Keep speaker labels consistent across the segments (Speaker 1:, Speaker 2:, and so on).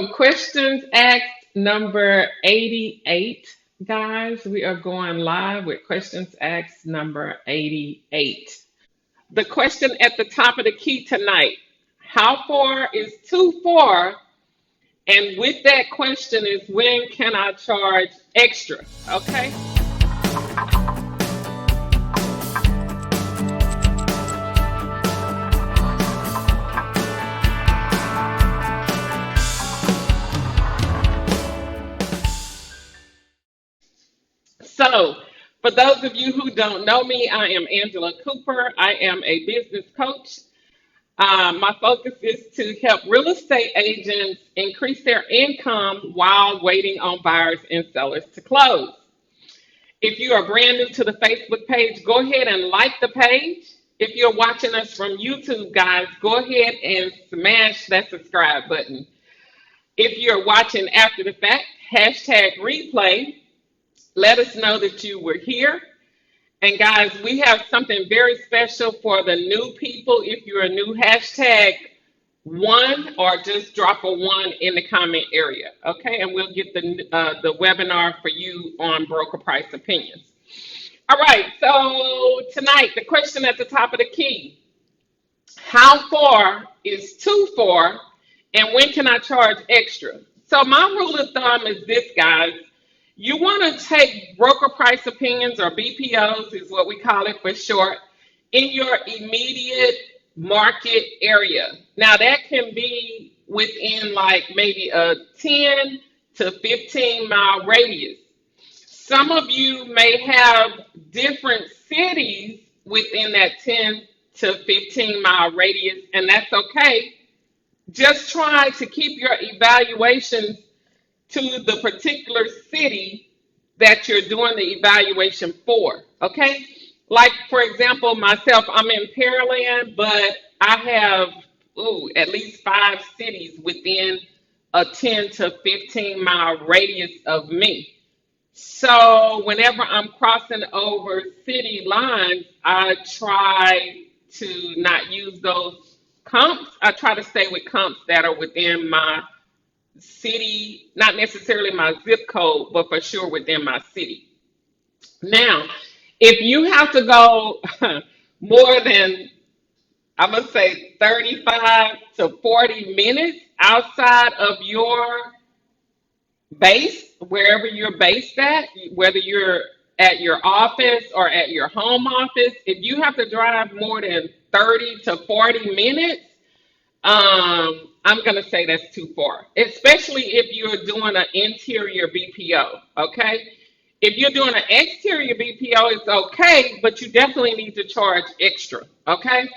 Speaker 1: Questions asked number 88, guys. We are going live with questions asked number 88. The question at the top of the key tonight: how far is too far? And with that question is, when can I charge extra? Okay. So, for those of you who don't know me, I am Angela Cooper. I am a business coach. My focus is to help real estate agents increase their income while waiting on buyers and sellers to close. If you are brand new to the Facebook page, go ahead and like the page. If you're watching us from YouTube, guys, go ahead and smash that subscribe button. If you're watching after the fact, hashtag replay. Let us know that you were here. And guys, we have something very special for the new people. If you're a new, hashtag one or just drop a one in the comment area. Okay, and we'll get the webinar for you on broker price opinions. All right, so tonight the question at the top of the key: how far is too far, and when can I charge extra? So my rule of thumb is this, guys. You want to take broker price opinions, or BPOs is what we call it for short, in your immediate market area. Now that can be within like maybe a 10 to 15 mile radius. Some of you may have different cities within that 10 to 15 mile radius, and that's okay. Just try to keep your evaluations to the particular city that you're doing the evaluation for. Okay. Like, for example, myself, I'm in Pearland, but I have at least 5 cities within a 10 to 15 mile radius of me. So whenever I'm crossing over city lines, I try to not use those comps. I try to stay with comps that are within my city, not necessarily my zip code, but for sure within my city. Now, if you have to go more than, I'm going to say 35 to 40 minutes outside of your base, wherever you're based at, whether you're at your office or at your home office, if you have to drive more than 30 to 40 minutes, I'm gonna say that's too far, especially if you're doing an interior BPO. Okay, if you're doing an exterior BPO, it's okay, but you definitely need to charge extra. Okay,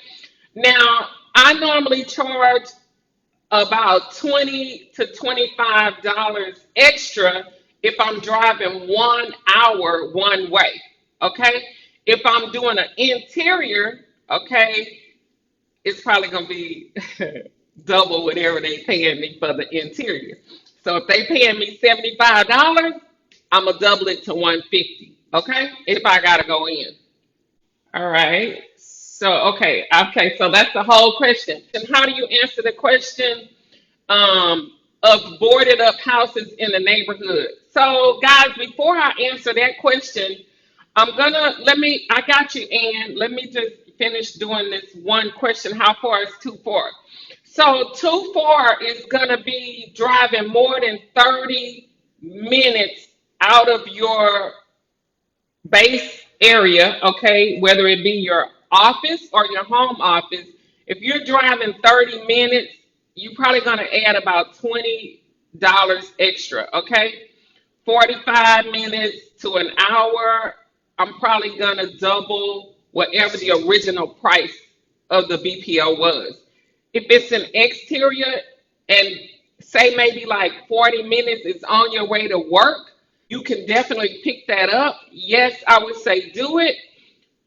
Speaker 1: now I normally charge about 20 to $25 extra if I'm driving 1 hour one way. Okay, if I'm doing an interior, okay, it's probably gonna be double whatever they paying me for the interior. So if they paying me $75, I'm gonna double it to 150. Okay, if I gotta go in. All right. So okay. So that's the whole question. And how do you answer the question of boarded up houses in the neighborhood? So guys, before I answer that question, I'm gonna let me. I got you, Ann. Let me just finish doing this one question. How far is too far? So too far is gonna be driving more than 30 minutes out of your base area. Okay, whether it be your office or your home office. If you're driving 30 minutes, you're probably gonna add about $20 extra. Okay, 45 minutes to an hour, I'm probably gonna double whatever the original price of the BPO was. If it's an exterior and say maybe like 40 minutes is on your way to work, you can definitely pick that up. Yes, I would say do it,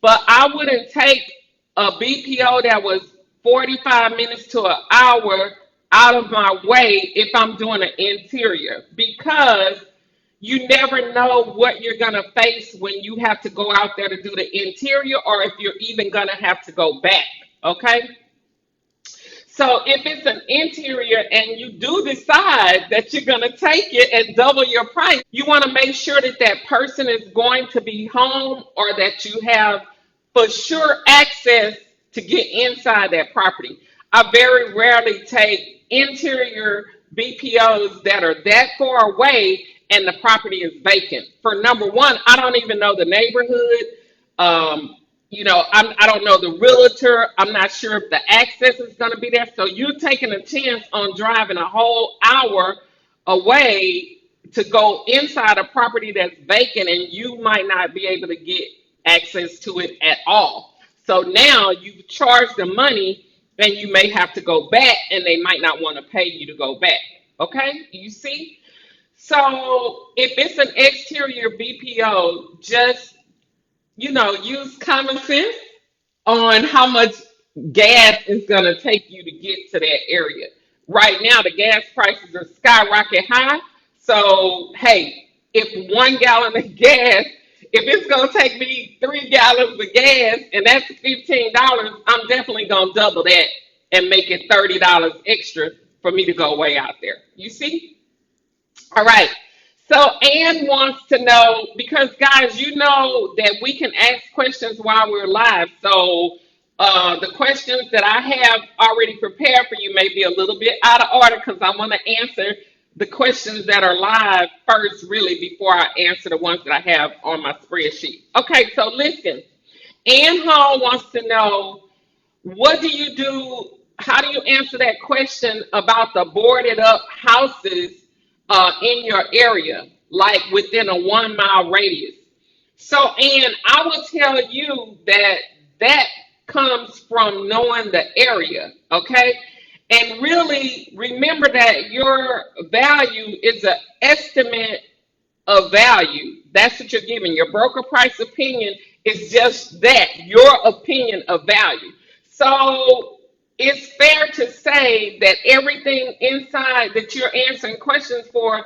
Speaker 1: but I wouldn't take a BPO that was 45 minutes to an hour out of my way if I'm doing an interior, because you never know what you're going to face when you have to go out there to do the interior, or if you're even going to have to go back. Okay. So if it's an interior and you do decide that you're going to take it and double your price, you want to make sure that that person is going to be home or that you have for sure access to get inside that property. I very rarely take interior BPOs that are that far away and the property is vacant. For number one, I don't even know the neighborhood. I don't know the realtor. I'm not sure if the access is going to be there. So you're taking a chance on driving a whole hour away to go inside a property that's vacant and you might not be able to get access to it at all. So now you've charged the money and you may have to go back and they might not want to pay you to go back. Okay, you see? So if it's an exterior BPO, just use common sense on how much gas is going to take you to get to that area. Right now, the gas prices are skyrocket high. So, hey, if 1 gallon of gas, if it's going to take me 3 gallons of gas and that's $15, I'm definitely going to double that and make it $30 extra for me to go way out there. You see? All right. So Anne wants to know because guys, you know that we can ask questions while we're live. So the questions that I have already prepared for you may be a little bit out of order because I want to answer the questions that are live first, really, before I answer the ones that I have on my spreadsheet. Okay, so listen. Anne Hall wants to know what do you do? How do you answer that question about the boarded up houses in your area, like within a 1 mile radius? So, Ann, I will tell you that that comes from knowing the area, okay? And really remember that your value is an estimate of value. That's what you're giving. Your broker price opinion is just that, your opinion of value. So it's fair to say that everything inside that you're answering questions for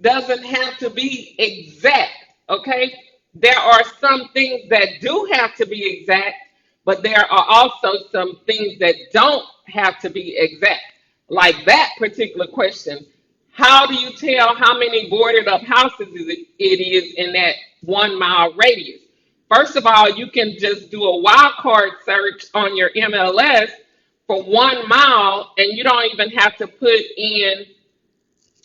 Speaker 1: doesn't have to be exact. Okay. There are some things that do have to be exact, but there are also some things that don't have to be exact. Like that particular question, how do you tell how many boarded up houses it is in that 1 mile radius? First of all, you can just do a wildcard search on your MLS for 1 mile, and you don't even have to put in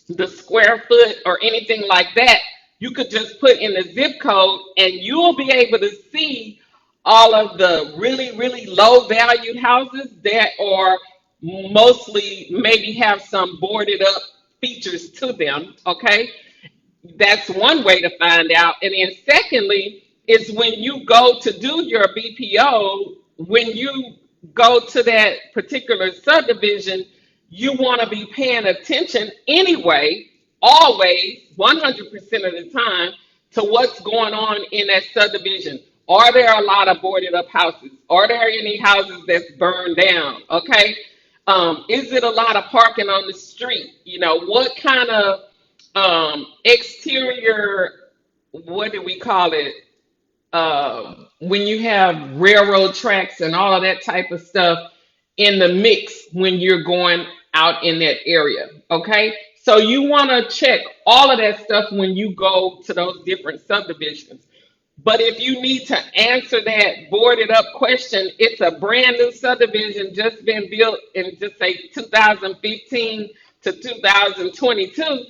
Speaker 1: the square foot or anything like that. You could just put in the zip code, and you'll be able to see all of the really, really low valued houses that are mostly maybe have some boarded up features to them. Okay, that's one way to find out. And then secondly, is when you go to do your BPO, when you go to that particular subdivision, you want to be paying attention anyway, always, 100% of the time, to what's going on in that subdivision. Are there a lot of boarded up houses? Are there any houses that's burned down? Okay. Is it a lot of parking on the street? What kind of exterior, what do we call it? When you have railroad tracks and all of that type of stuff in the mix when you're going out in that area. Okay. So you want to check all of that stuff when you go to those different subdivisions. But if you need to answer that boarded up question, it's a brand new subdivision just been built in just say 2015 to 2022.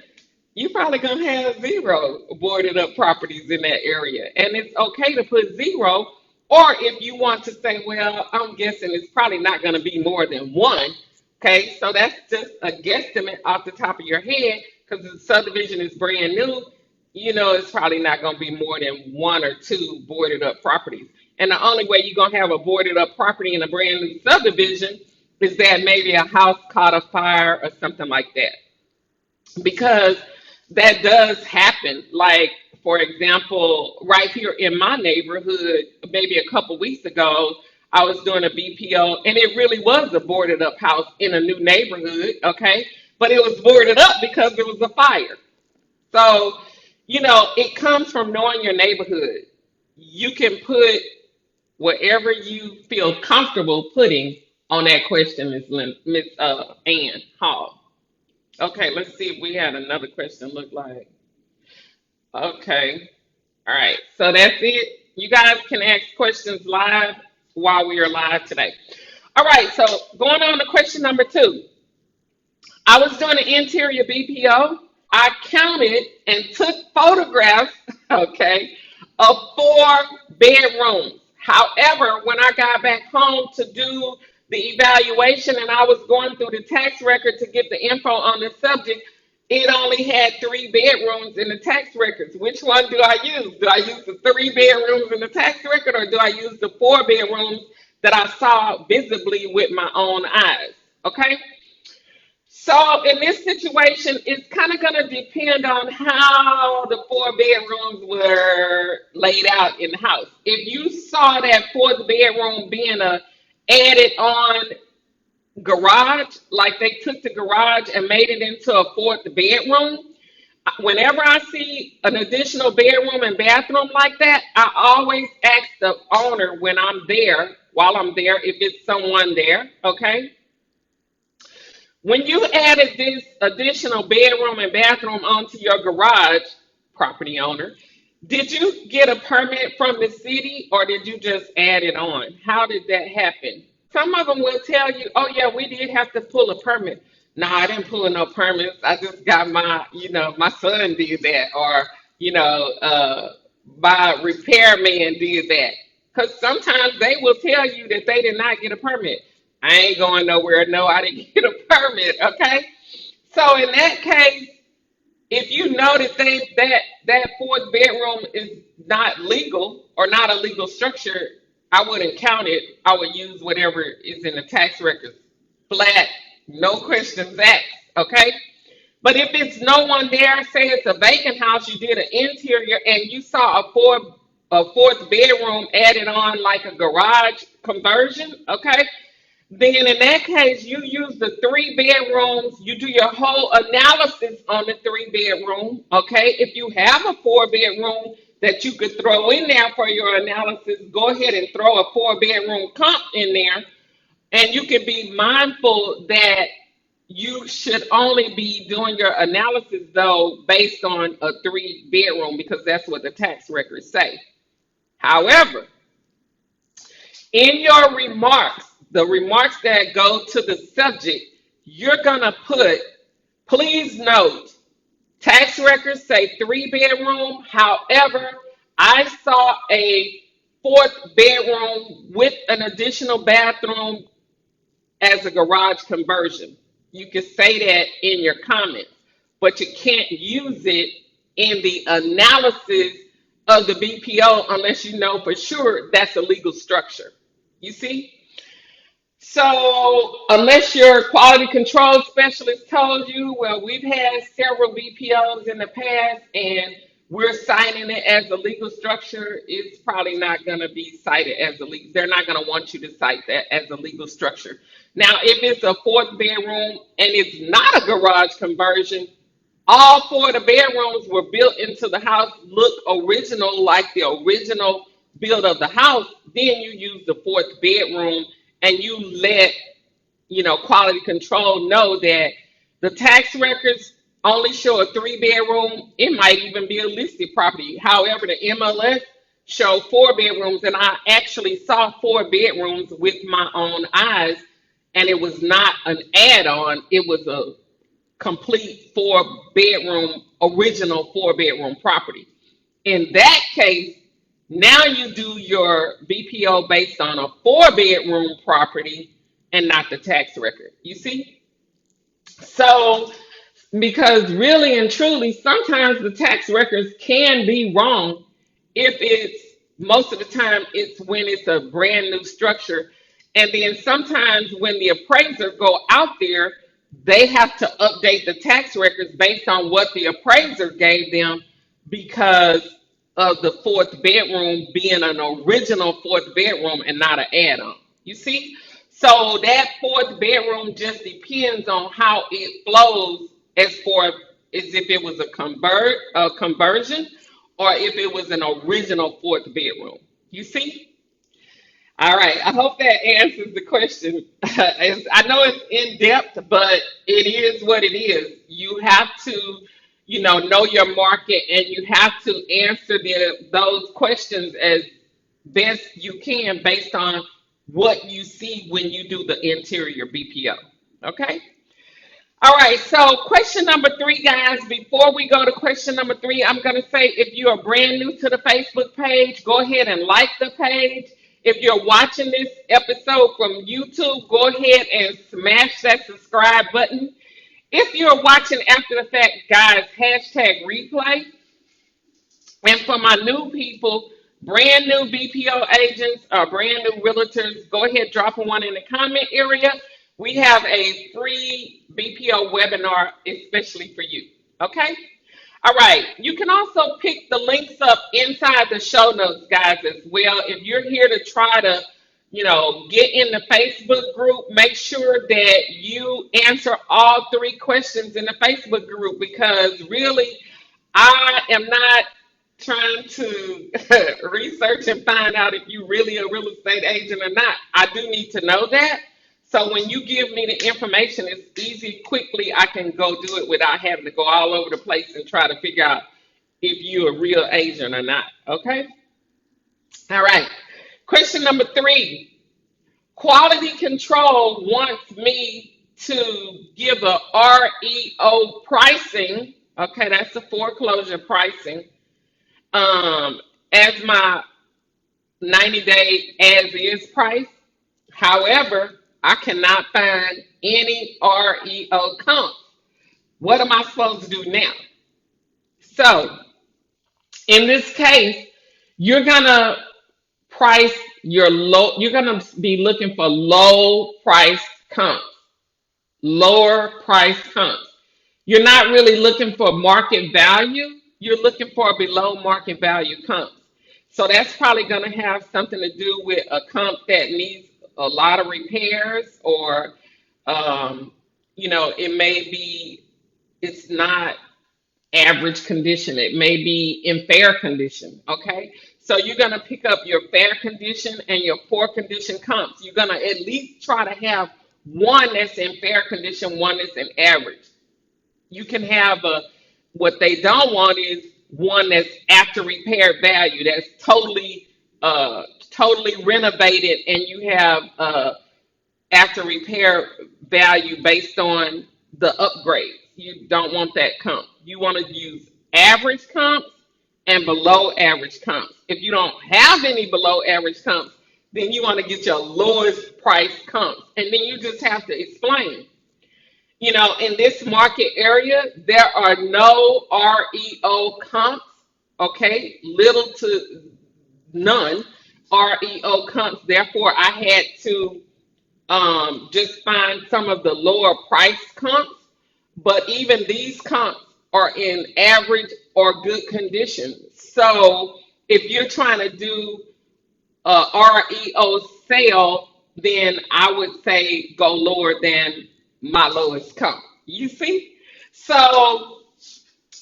Speaker 1: You're probably gonna have zero boarded up properties in that area. And it's okay to put zero. Or if you want to say, well, I'm guessing it's probably not gonna be more than one. Okay, so that's just a guesstimate off the top of your head because the subdivision is brand new. It's probably not going to be more than one or two boarded up properties. And the only way you're going to have a boarded up property in a brand new subdivision is that maybe a house caught a fire or something like that. Because that does happen. Like, for example, right here in my neighborhood, maybe a couple weeks ago, I was doing a BPO and it really was a boarded up house in a new neighborhood. Okay. But it was boarded up because there was a fire. So, it comes from knowing your neighborhood. You can put whatever you feel comfortable putting on that question, Miss Ann Hall. Okay, let's see if we had another question. Look like okay. All right, so that's it. You guys can ask questions live while we are live today. All right, so going on to question number two. I was doing an interior BPO. I counted and took photographs, okay, of 4 bedrooms. However, when I got back home to do the evaluation and I was going through the tax record to get the info on the subject, it only had 3 bedrooms in the tax records. Which one do I use? Do I use the 3 bedrooms in the tax record or do I use the 4 bedrooms that I saw visibly with my own eyes? Okay. So in this situation, it's kind of going to depend on how the 4 bedrooms were laid out in the house. If you saw that fourth bedroom being a added on garage, like they took the garage and made it into a fourth bedroom, whenever I see an additional bedroom and bathroom like that, I always ask the owner when I'm there, while I'm there, if it's someone there, okay? When you added this additional bedroom and bathroom onto your garage, property owner, did you get a permit from the city or did you just add it on? How did that happen? Some of them will tell you, oh yeah, we did have to pull a permit. No, I didn't pull no permits. I just got my son did that, or, my repairman did that. Because sometimes they will tell you that they did not get a permit. I ain't going nowhere. No, I didn't get a permit. Okay. So in that case, if you know that that fourth bedroom is not legal or not a legal structure, I wouldn't count it. I would use whatever is in the tax records. Flat, no questions asked. Okay. But if it's no one there, say it's a vacant house, you did an interior and you saw a fourth bedroom added on like a garage conversion, okay? Then in that case, you use the 3 bedrooms, you do your whole analysis on the 3 bedroom, okay? If you have a 4 bedroom that you could throw in there for your analysis, go ahead and throw a 4 bedroom comp in there. And you can be mindful that you should only be doing your analysis though based on a 3 bedroom because that's what the tax records say. However, in your remarks, the remarks that go to the subject, you're going to put, please note, tax records say 3 bedroom. However, I saw a fourth bedroom with an additional bathroom as a garage conversion. You can say that in your comments, but you can't use it in the analysis of the BPO unless you know for sure that's a legal structure. You see? So, unless your quality control specialist told you, well, we've had several BPOs in the past and we're citing it as a legal structure, it's probably not going to be cited as a legal. They're not going to want you to cite that as a legal structure. Now, if it's a fourth bedroom and it's not a garage conversion, all 4 of the bedrooms were built into the house, look original, like the original build of the house. Then you use the fourth bedroom and you let quality control know that the tax records only show a 3 bedroom. It might even be a listed property. However, the MLS show 4 bedrooms, and I actually saw 4 bedrooms with my own eyes, and it was not an add-on. It was a complete 4 bedroom, original 4 bedroom property. In that case, now you do your BPO based on a 4 bedroom property and not the tax record. You see? So, because really and truly, sometimes the tax records can be wrong if it's most of the time it's when it's a brand new structure. And then sometimes when the appraiser go out there, they have to update the tax records based on what the appraiser gave them because of the fourth bedroom being an original fourth bedroom and not an add-on. You see? So that fourth bedroom just depends on how it flows as far as if it was a conversion or if it was an original fourth bedroom. You see? All right. I hope that answers the question. I know it's in depth, but it is what it is. You have to, know your market, and you have to answer those questions as best you can based on what you see when you do the interior BPO. Okay. All right, so question number three, guys. Before we go to question number three, I'm going to say if you are brand new to the Facebook page, go ahead and like the page. If you're watching this episode from YouTube, go ahead and smash that subscribe button. If you're watching after the fact, guys, hashtag replay. And for my new people, brand new BPO agents or brand new realtors, go ahead, drop one in the comment area. We have a free BPO webinar especially for you. Okay? All right. You can also pick the links up inside the show notes, guys, as well. If you're here to try to, get in the Facebook group, make sure that you answer all three questions in the Facebook group because really, I am not trying to research and find out if you really a real estate agent or not. I do need to know that. So when you give me the information, it's easy, quickly, I can go do it without having to go all over the place and try to figure out if you're a real agent or not. Okay? All right. Question number three. Quality control wants me to give a REO pricing. Okay, that's the foreclosure pricing. As my 90-day as is price. However, I cannot find any REO comps. What am I supposed to do now? So, in this case, you're gonna price your low, you're gonna be looking for low price comps, lower price comps. You're not really looking for market value, you're looking for below market value comps. So that's probably going to have something to do with a comp that needs a lot of repairs, or, it may be, it's not average condition. It may be in fair condition. Okay. So you're going to pick up your fair condition and your poor condition comps. You're going to at least try to have one that's in fair condition, one that's in average. You can have what they don't want is one that's after repair value, that's totally renovated, and you have after repair value based on the upgrades. You don't want that comp. You want to use average comps and below average comps. If you don't have any below average comps, then you want to get your lowest price comps, and then you just have to explain. In this market area, there are no REO comps, okay? Little to none REO comps. Therefore, I had to just find some of the lower price comps. But even these comps are in average or good condition. So if you're trying to do a REO sale, then I would say go lower than my lowest comp. You see? So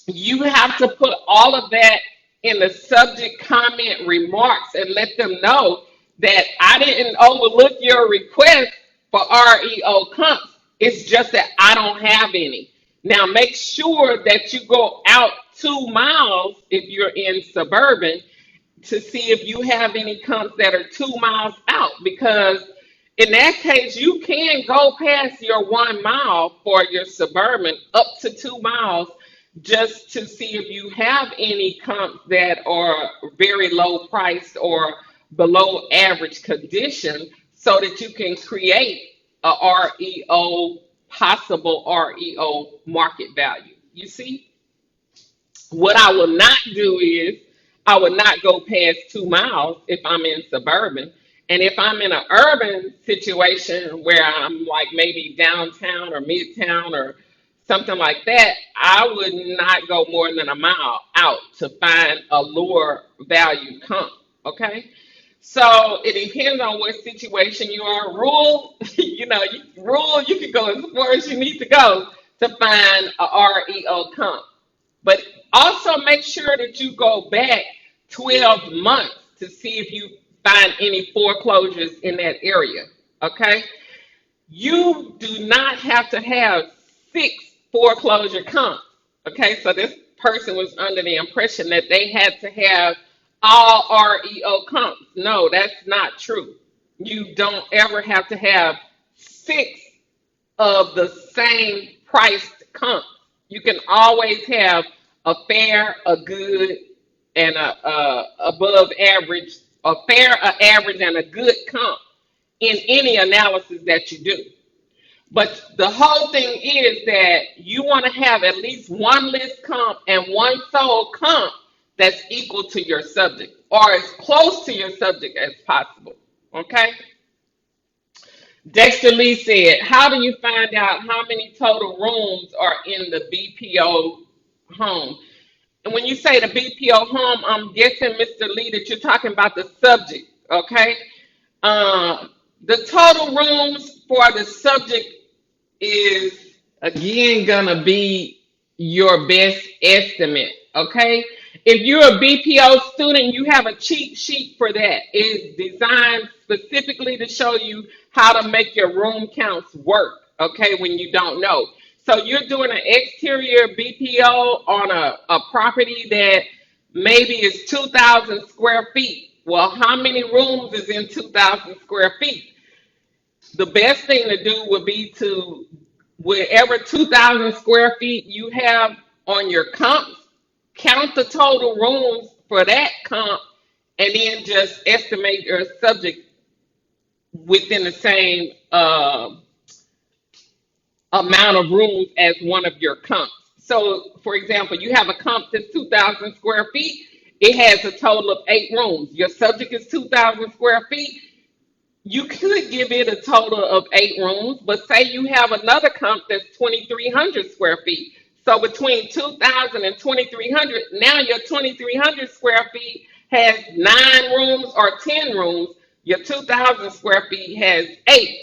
Speaker 1: you have to put all of that in the subject comment remarks and let them know that I didn't overlook your request for REO comps. It's just that I don't have any. Now make sure that you go out 2 miles if you're in suburban to see if you have any comps that are 2 miles out, because in that case you can go past your 1 mile for your suburban up to 2 miles just to see if you have any comps that are very low priced or below average condition so that you can create a REO, possible REO market value. You see? What I will not do is I would not go past 2 miles if I'm in suburban. And if I'm in an urban situation where I'm like maybe downtown or midtown or something like that, I would not go more than a mile out to find a lower value comp. Okay. So it depends on what situation you are. Rural, rural, you can go as far as you need to go to find a REO comp. But also make sure that you go back 12 months to see if you find any foreclosures in that area. Okay, you do not have to have six foreclosure comps. Okay, so this person was under the impression that they had to have all REO comps. No, that's not true. You don't ever have to have six of the same priced comps. You can always have a fair, a good, and a above average, a fair, a average, and a good comp in any analysis that you do. But the whole thing is that you want to have at least one list comp and one sold comp that's equal to your subject or as close to your subject as possible. Okay? Dexter Lee said, how do you find out how many total rooms are in the BPO home? And when you say the BPO home, I'm guessing, Mr. Lee, that you're talking about the subject, okay? The total rooms for the subject is again gonna be your best estimate. Okay, if you're a BPO student, you have a cheat sheet for that. It's designed specifically to show you how to make your room counts work. Okay, when you don't know, so you're doing an exterior BPO on a property that maybe is 2,000 square feet. Well, how many rooms is in 2,000 square feet? The best thing to do would be to, wherever 2,000 square feet you have on your comps, count the total rooms for that comp and then just estimate your subject within the same amount of rooms as one of your comps. So, for example, you have a comp that's 2,000 square feet. It has a total of 8 rooms. Your subject is 2,000 square feet. You could give it a total of 8 rooms, but say you have another comp that's 2,300 square feet. So between 2,000 and 2,300, now your 2,300 square feet has 9 rooms or 10 rooms. Your 2,000 square feet has 8.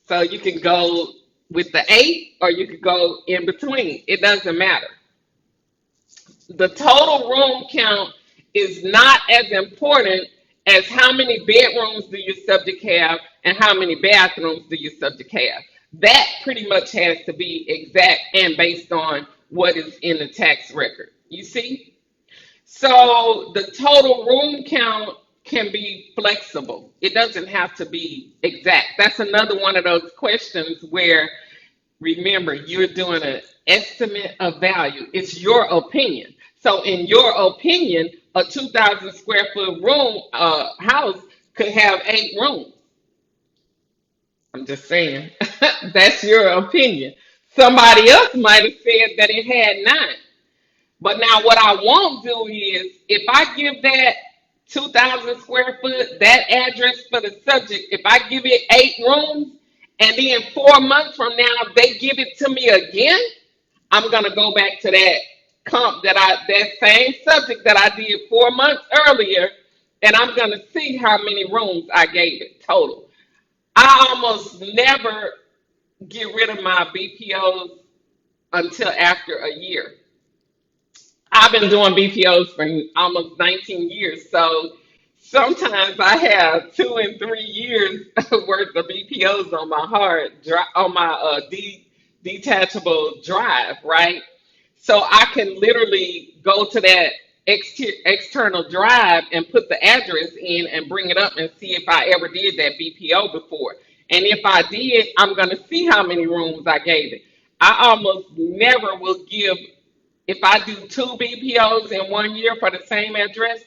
Speaker 1: So you can go with the 8 or you could go in between. It doesn't matter. The total room count is not as important as how many bedrooms do your subject have and how many bathrooms do your subject have. That pretty much has to be exact and based on what is in the tax record. You see? So the total room count can be flexible. It doesn't have to be exact. That's another one of those questions where, remember, you're doing an estimate of value. It's your opinion. So, in your opinion, a 2,000 square foot room house could have 8 rooms. I'm just saying. That's your opinion. Somebody else might have said that it had 9. But now, what I won't do is if I give that 2,000 square foot, that address for the subject, if I give it 8 rooms, and then 4 months from now they give it to me again, I'm gonna go back to that comp that same subject that I did 4 months earlier, and I'm gonna see how many rooms I gave it total. I almost never get rid of my BPOs until after a year. I've been doing BPOs for almost 19 years, so sometimes I have 2 and 3 years worth of BPOs on my on my detachable drive, right? So I can literally go to that external drive and put the address in and bring it up and see if I ever did that BPO before. And if I did, I'm going to see how many rooms I gave it. I almost never will give, if I do 2 BPOs in 1 year for the same address,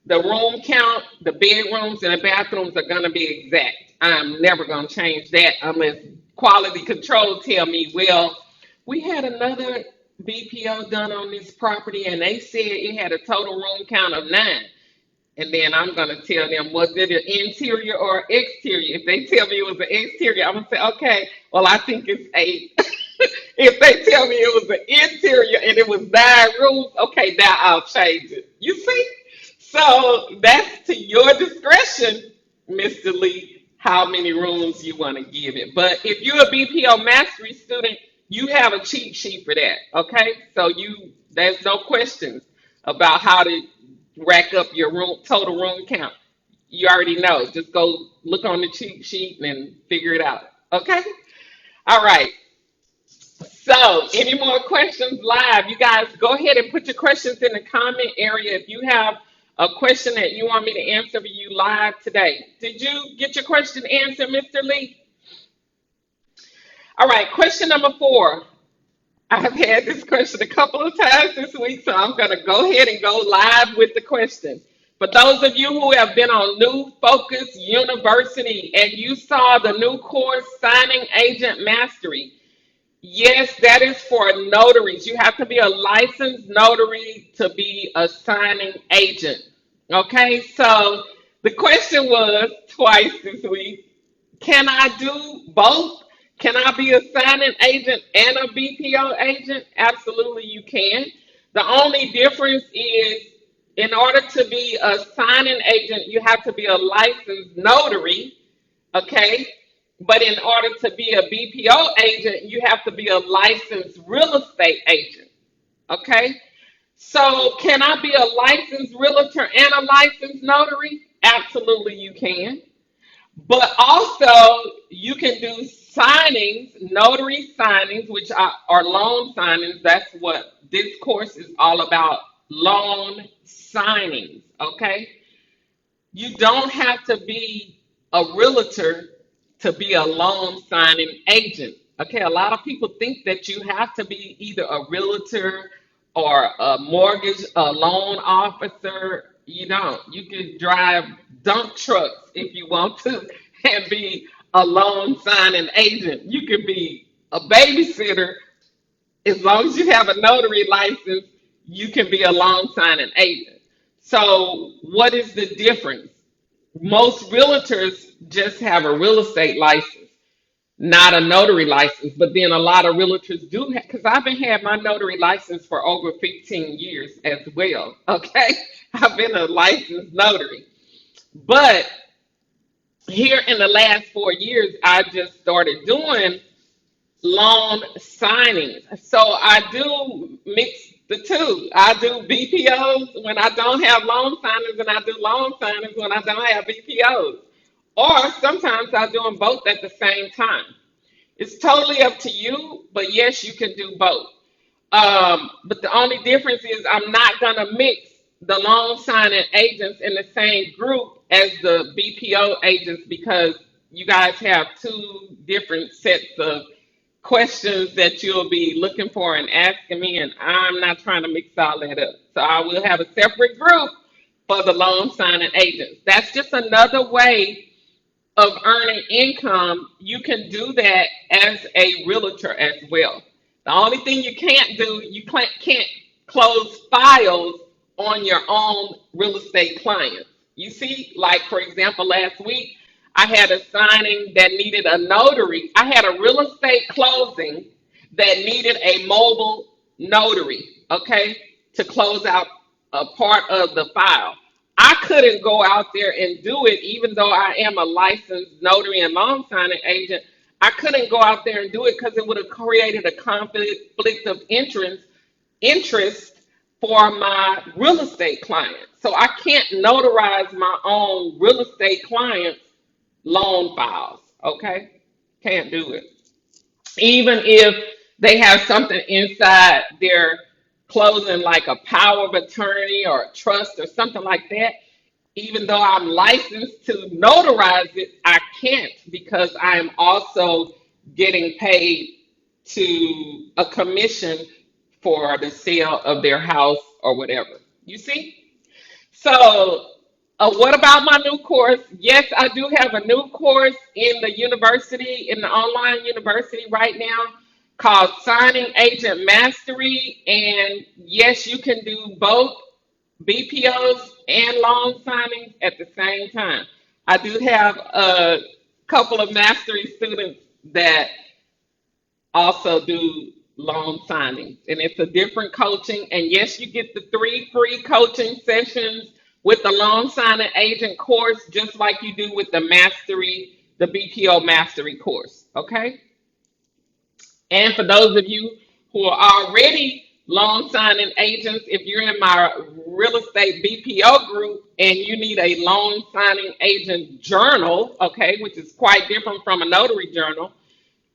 Speaker 1: the room count, the bedrooms, and the bathrooms are going to be exact. I'm never going to change that unless quality control tell me, well, we had another BPO done on this property and they said it had a total room count of 9. And then I'm going to tell them, was it an interior or exterior? If they tell me it was an exterior, I'm going to say, okay, well, I think it's 8. If they tell me it was an interior and it was 9 rooms, okay, now I'll change it. You see? So that's to your discretion, Mr. Lee, how many rooms you want to give it. But if you're a BPO Mastery student, you have a cheat sheet for that. Okay? So there's no questions about how to rack up your room total room count. you already know. Just go look on the cheat sheet and figure it out. Okay? All right. So, any more questions live? You guys go ahead and put your questions in the comment area if you have a question that you want me to answer for you live today. Did you get your question answered, Mr. Lee? All right, question number 4. I've had this question a couple of times this week, so I'm going to go ahead and go live with the question. For those of you who have been on New Focus University and you saw the new course, Signing Agent Mastery, yes, that is for notaries. You have to be a licensed notary to be a signing agent. Okay, so the question was twice this week, can I do both? Can I be a signing agent and a BPO agent? Absolutely, you can. The only difference is in order to be a signing agent, you have to be a licensed notary, okay? But in order to be a BPO agent, you have to be a licensed real estate agent, okay? So, can I be a licensed realtor and a licensed notary? Absolutely, you can. But also, you can do signings, notary signings, which are loan signings. That's what this course is all about, loan signings, okay? You don't have to be a realtor to be a loan signing agent. Okay, a lot of people think that you have to be either a realtor or a mortgage, a loan officer. You don't. You can drive dump trucks if you want to and be a loan signing agent. You can be a babysitter as long as you have a notary license, you can be a loan signing agent. So, what is the difference? Most realtors just have a real estate license, not a notary license. But then a lot of realtors do have, because I've been had my notary license for over 15 years as well. Okay, I've been a licensed notary, but here in the last 4 years, I just started doing loan signings. So I do mix the two. I do BPOs when I don't have loan signings, and I do loan signings when I don't have BPOs. Or sometimes I do them both at the same time. It's totally up to you, but yes, you can do both. But the only difference is I'm not going to mix the loan signing agents in the same group as the BPO agents because you guys have two different sets of questions that you'll be looking for and asking me, and I'm not trying to mix all that up. So I will have a separate group for the loan signing agents. That's just another way of earning income. You can do that as a realtor as well. The only thing you can't do, you can't close files on your own real estate clients. You see, like for example, last week I had a signing that needed a notary. I had a real estate closing that needed a mobile notary, okay, to close out a part of the file. I couldn't go out there and do it, even though I am a licensed notary and loan signing agent. I couldn't go out there and do it because it would have created a conflict of interest for my real estate clients. So I can't notarize my own real estate clients' loan files. Okay, can't do it. Even if they have something inside their closing, like a power of attorney or a trust or something like that, even though I'm licensed to notarize it, I can't because I am also getting paid to a commission for the sale of their house or whatever. You see? So, what about my new course? Yes, I do have a new course in the university, in the online university right now called Signing Agent Mastery. And yes, you can do both BPOs and loan signings at the same time. I do have a couple of mastery students that also do loan signings, and it's a different coaching. And yes, you get the 3 free coaching sessions with the loan signing agent course, just like you do with the mastery, the BPO mastery course. Okay. And for those of you who are already loan signing agents. If you're in my real estate BPO group and you need a loan signing agent journal, okay, which is quite different from a notary journal,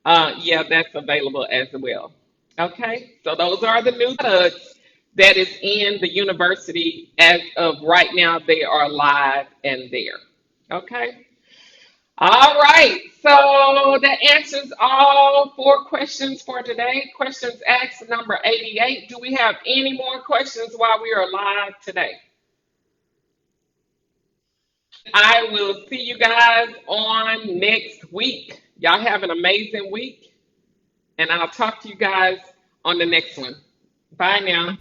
Speaker 1: yeah, that's available as well. Okay, so those are the new products that is in the university as of right now. They are live and there. Okay. All right, so that answers all four questions for today. Questions asked number 88. Do we have any more questions while we are live today? I will see you guys on next week. Y'all have an amazing week, and I'll talk to you guys on the next one. Bye now.